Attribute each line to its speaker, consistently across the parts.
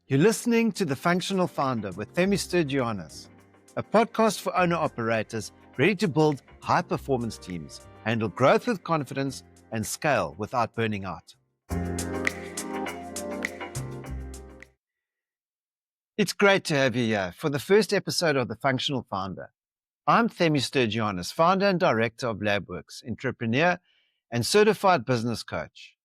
Speaker 1: You're listening to The Functional Founder with Themi, a podcast for owner-operators ready to build high-performance teams, handle growth with confidence, and scale without burning out. It's great to have you here for the first episode of The Functional Founder. I'm Themi, founder and director of LabWorks, entrepreneur, and certified business coach.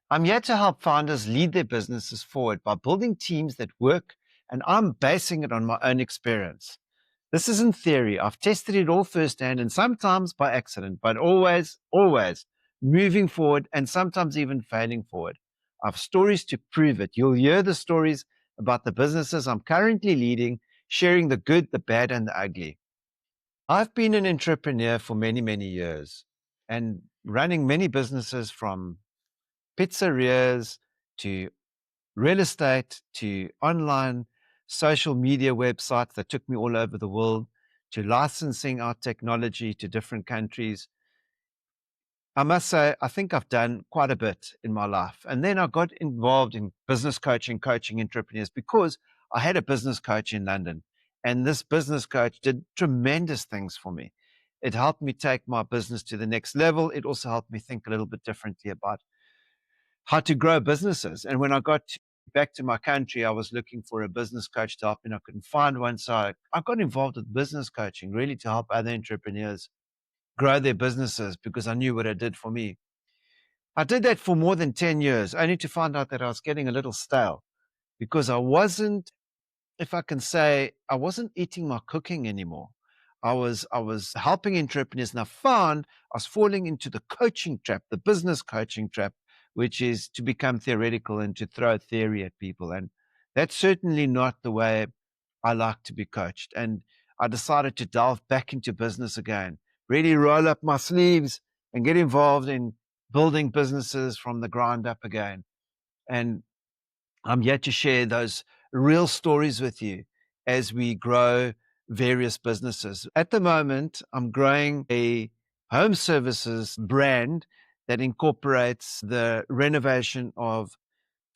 Speaker 1: I'm here to help founders lead their businesses forward by building teams that work, and I'm basing it on my own experience. This isn't theory. I've tested it all firsthand and sometimes by accident, but always moving forward and sometimes even failing forward. I've stories to prove it. You'll hear the stories about the businesses I'm currently leading, sharing the good, the bad, and the ugly. I've been an entrepreneur for many, many years and running many businesses from pizzerias to real estate to online social media websites that took me all over the world to licensing our technology to different countries. I must say, I think I've done quite a bit in my life. And then I got involved in business coaching entrepreneurs because I had a business coach in London. And this business coach did tremendous things for me. It helped me take my business to the next level. It also helped me think a little bit differently about how to grow businesses. And when I got back to my country, I was looking for a business coach to help me, and I couldn't find one. So I got involved with business coaching, really to help other entrepreneurs grow their businesses because I knew what it did for me. I did that for more than 10 years, only to find out that I was getting a little stale because I wasn't, if I can say, I wasn't eating my cooking anymore. I was helping entrepreneurs, and I found I was falling into the coaching trap, the business coaching trap, which is to become theoretical and to throw theory at people. And that's certainly not the way I like to be coached. And I decided to delve back into business again, really roll up my sleeves and get involved in building businesses from the ground up again. And I'm here to share those real stories with you as we grow various businesses. At the moment, I'm growing a home services brand that incorporates the renovation of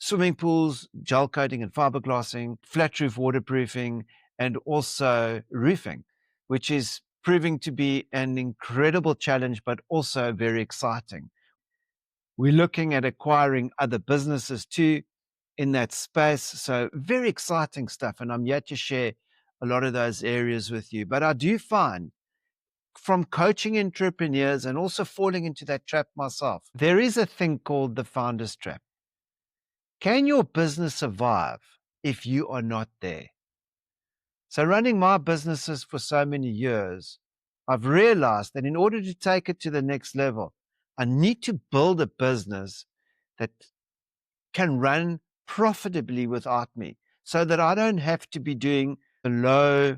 Speaker 1: swimming pools, gel coating and fiberglassing, flat roof waterproofing, and also roofing, which is proving to be an incredible challenge, but also very exciting. We're looking at acquiring other businesses too in that space. So very exciting stuff. And I'm yet to share a lot of those areas with you. But I do find from coaching entrepreneurs and also falling into that trap myself, there is a thing called the founder's trap. Can your business survive if you are not there? So running my businesses for so many years, I've realized that in order to take it to the next level, I need to build a business that can run profitably without me so that I don't have to be doing the low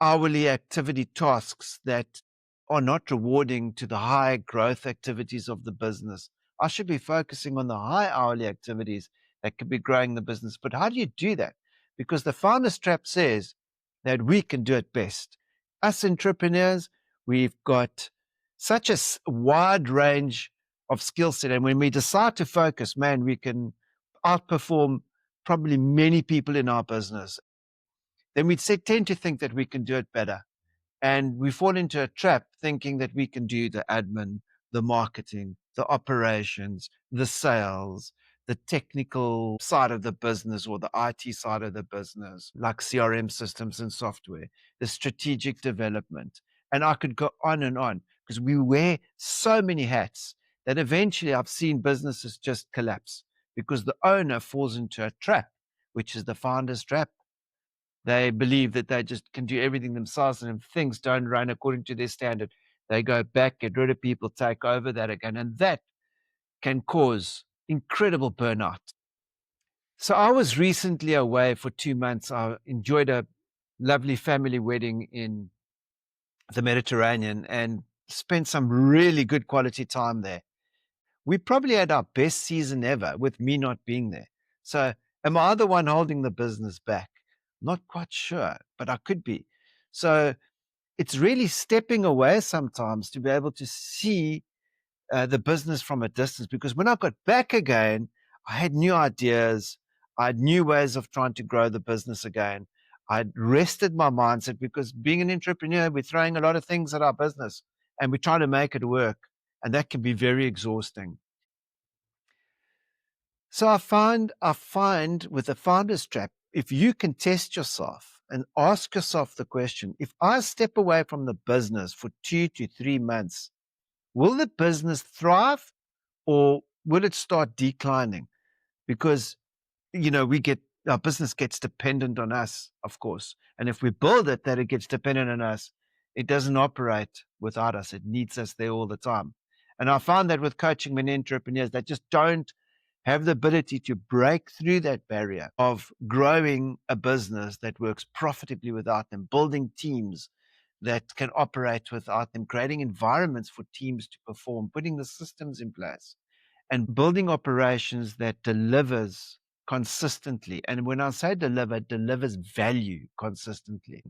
Speaker 1: hourly activity tasks that are not rewarding to the high growth activities of the business. I should be focusing on the high hourly activities that could be growing the business. But how do you do that? Because the founder's trap says that we can do it best. Us entrepreneurs, we've got such a wide range of skill set. And when we decide to focus, man, we can outperform probably many people in our business. Then we tend to think that we can do it better. And we fall into a trap thinking that we can do the admin, the marketing, the operations, the sales, the technical side of the business or the IT side of the business, like CRM systems and software, the strategic development. And I could go on because we wear so many hats that eventually I've seen businesses just collapse because the owner falls into a trap, which is the founder's trap. They believe that they just can do everything themselves, and if things don't run according to their standard, they go back, get rid of people, take over that again, and that can cause incredible burnout. So I was recently away for 2 months. I enjoyed a lovely family wedding in the Mediterranean and spent some really good quality time there. We probably had our best season ever with me not being there. So am I the one holding the business back? Not quite sure, but I could be. So it's really stepping away sometimes to be able to see the business from a distance, because when I got back again, I had new ideas. I had new ways of trying to grow the business again. I'd rested my mindset because being an entrepreneur, we're throwing a lot of things at our business and we're trying to make it work. And that can be very exhausting. So I find with the founder's trap, if you can test yourself and ask yourself the question, if I step away from the business for 2 to 3 months, will the business thrive or will it start declining? Because, our business gets dependent on us, of course. And if we build it that it gets dependent on us, it doesn't operate without us. It needs us there all the time. And I found that with coaching many entrepreneurs that just don't have the ability to break through that barrier of growing a business that works profitably without them, building teams that can operate without them, creating environments for teams to perform, putting the systems in place, and building operations that delivers consistently. And when I say deliver, it delivers value consistently.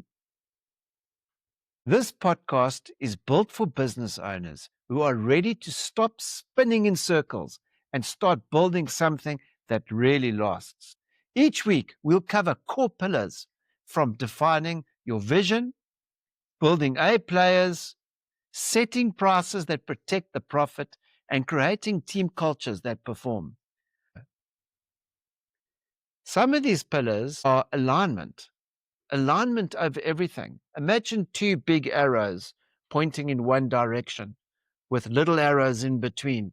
Speaker 1: This podcast is built for business owners who are ready to stop spinning in circles and start building something that really lasts. Each week, we'll cover core pillars from defining your vision, building A players, setting prices that protect the profit, and creating team cultures that perform. Some of these pillars are alignment over everything. Imagine two big arrows pointing in one direction with little arrows in between,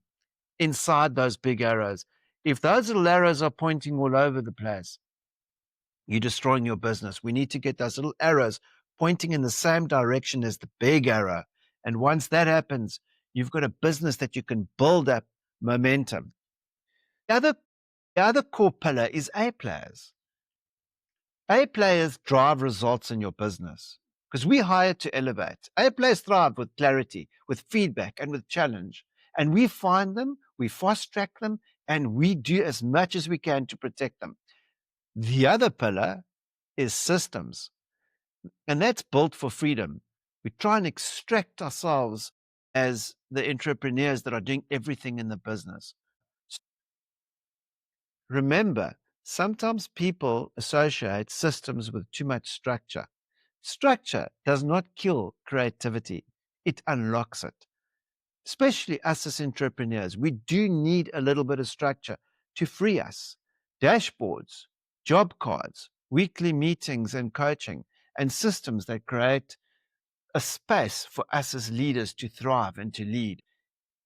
Speaker 1: inside those big arrows. If those little arrows are pointing all over the place, you're destroying your business. We need to get those little arrows pointing in the same direction as the big arrow. And once that happens, you've got a business that you can build up momentum. The other core pillar is A players. A players drive results in your business because we hire to elevate. A players thrive with clarity, with feedback, and with challenge. And we find them, we fast track them, and we do as much as we can to protect them. The other pillar is systems, and that's built for freedom. We try and extract ourselves as the entrepreneurs that are doing everything in the business. Remember, sometimes people associate systems with too much structure. Structure does not kill creativity, it unlocks it. Especially us as entrepreneurs, we do need a little bit of structure to free us. Dashboards, job cards, weekly meetings and coaching, and systems that create a space for us as leaders to thrive and to lead.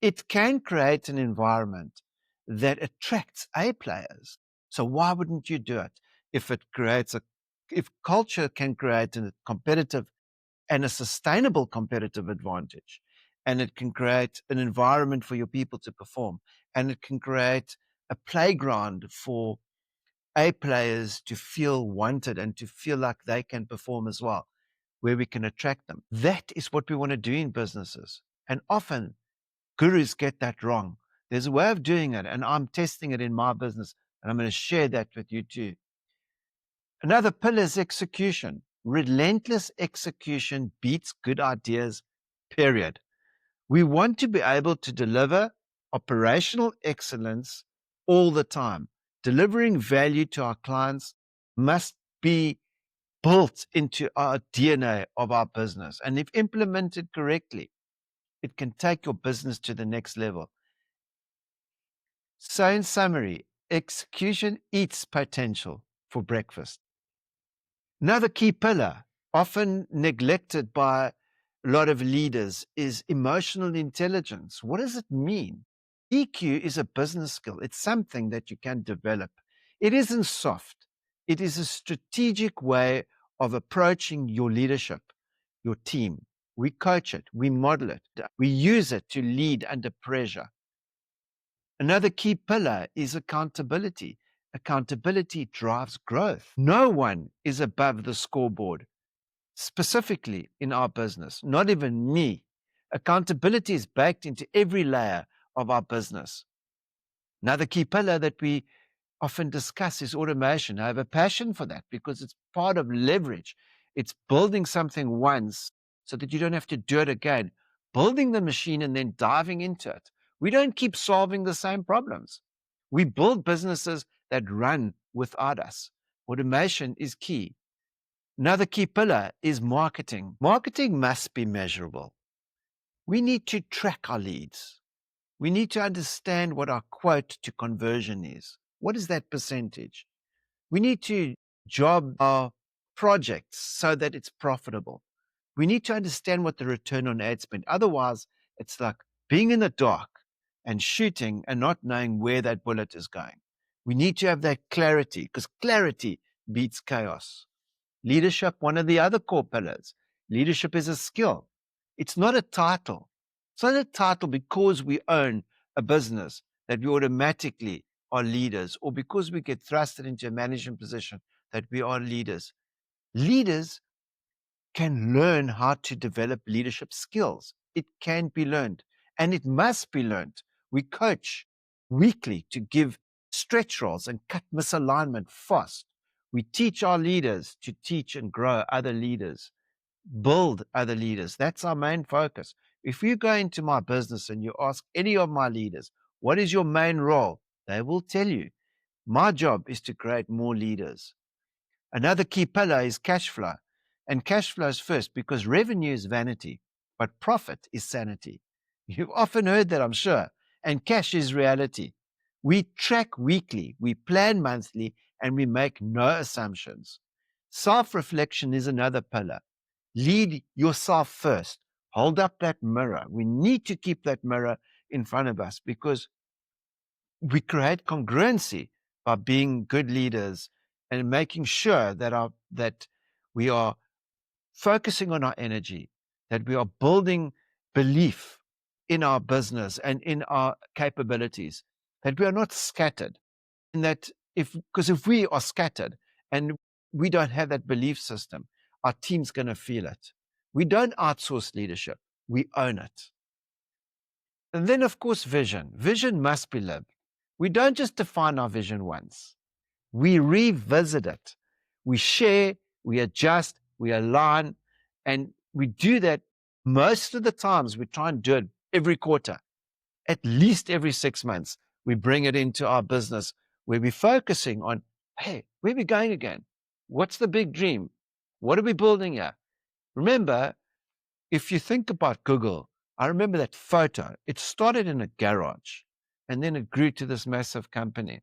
Speaker 1: It can create an environment that attracts A players. So why wouldn't you do it? If culture can create a competitive and a sustainable competitive advantage, and it can create an environment for your people to perform, and it can create a playground for A players to feel wanted and to feel like they can perform as well, where we can attract them. That is what we want to do in businesses. And often gurus get that wrong. There's a way of doing it, and I'm testing it in my business, and I'm going to share that with you too. Another pillar is execution. Relentless execution beats good ideas, period. We want to be able to deliver operational excellence all the time. Delivering value to our clients must be built into our DNA of our business. And if implemented correctly, it can take your business to the next level. So, in summary, execution eats potential for breakfast. Another key pillar, often neglected by a lot of leaders, is emotional intelligence. What does it mean? EQ is a business skill, it's something that you can develop. It isn't soft, it is a strategic way of approaching your leadership, your team. We coach it, we model it, we use it to lead under pressure. Another key pillar is accountability. Accountability drives growth. No one is above the scoreboard, specifically in our business, not even me. Accountability is baked into every layer of our business. Another key pillar that we often discuss is automation. I have a passion for that because it's part of leverage. It's building something once so that you don't have to do it again, building the machine and then diving into it. We don't keep solving the same problems. We build businesses that run without us. Automation is key. Another key pillar is marketing. Marketing must be measurable. We need to track our leads. We need to understand what our quote to conversion is. What is that percentage? We need to job our projects so that it's profitable. We need to understand what the return on ad spend. Otherwise, it's like being in the dark and shooting and not knowing where that bullet is going. We need to have that clarity because clarity beats chaos. Leadership, one of the other core pillars. Leadership is a skill. It's not a title. It's not a title because we own a business that we automatically are leaders or because we get thrusted into a management position that we are leaders. Leaders can learn how to develop leadership skills. It can be learned and it must be learned. We coach weekly to give stretch roles and cut misalignment fast. We teach our leaders to teach and grow other leaders, build other leaders. That's our main focus. If you go into my business and you ask any of my leaders, what is your main role? They will tell you. My job is to create more leaders. Another key pillar is cash flow. And cash flow is first because revenue is vanity, but profit is sanity. You've often heard that, I'm sure. And cash is reality. We track weekly, we plan monthly, and we make no assumptions. Self-reflection is another pillar. Lead yourself first. Hold up that mirror. We need to keep that mirror in front of us because we create congruency by being good leaders and making sure that we are focusing on our energy, that we are building belief in our business and in our capabilities, that we are not scattered. And that because if we are scattered and we don't have that belief system, our team's going to feel it. We don't outsource leadership, we own it. And then, of course, vision. Vision must be lived. We don't just define our vision once. We revisit it. We share, we adjust, we align, and we do that most of the times. We try and do it every quarter, at least every 6 months. We bring it into our business where we're focusing on, hey, where are we going again? What's the big dream? What are we building here? Remember, if you think about Google, I remember that photo. It started in a garage and then it grew to this massive company.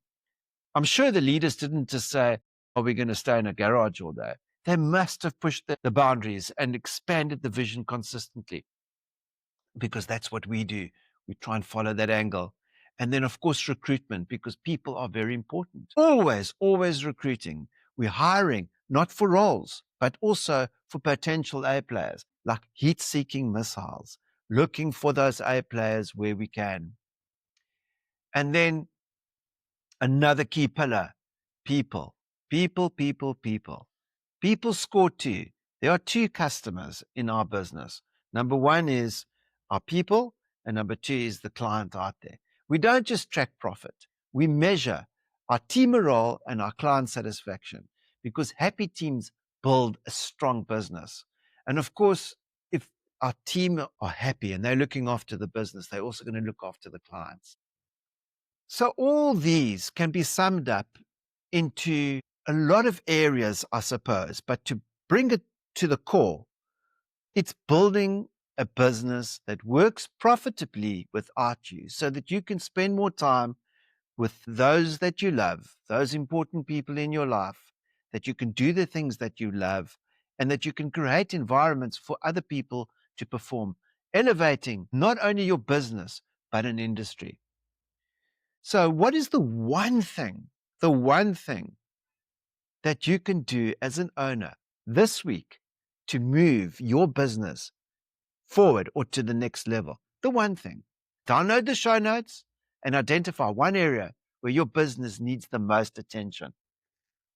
Speaker 1: I'm sure the leaders didn't just say, are we going to stay in a garage all day? They must have pushed the boundaries and expanded the vision consistently because that's what we do. We try and follow that angle. And then, of course, recruitment, because people are very important. Always, always recruiting. We're hiring not for roles, but also for potential A players, like heat-seeking missiles, looking for those A players where we can. And then another key pillar, people. People, people, people. People score too. There are two customers in our business. Number one is our people, and number two is the client out there. We don't just track profit. We measure our team morale and our client satisfaction because happy teams build a strong business. And of course, if our team are happy and they're looking after the business, they're also going to look after the clients. So all these can be summed up into a lot of areas, I suppose, but to bring it to the core, it's building a business that works profitably without you so that you can spend more time with those that you love, those important people in your life, that you can do the things that you love, and that you can create environments for other people to perform, elevating not only your business, but an industry. So what is the one thing that you can do as an owner this week to move your business forward or to the next level? The one thing. Download the show notes and identify one area where your business needs the most attention.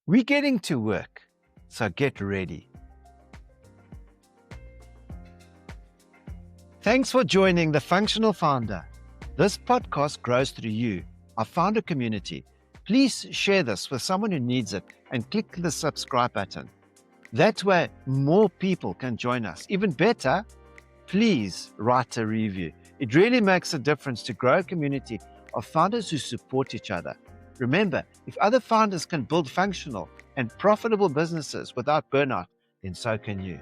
Speaker 1: We're getting to work, so get ready. Thanks for joining The Functional Founder. This podcast grows through you, our founder community. Please share this with someone who needs it and click the subscribe button. That way, more people can join us. Even better, please write a review. It really makes a difference to grow a community of founders who support each other. Remember, if other founders can build functional and profitable businesses without burnout, then so can you.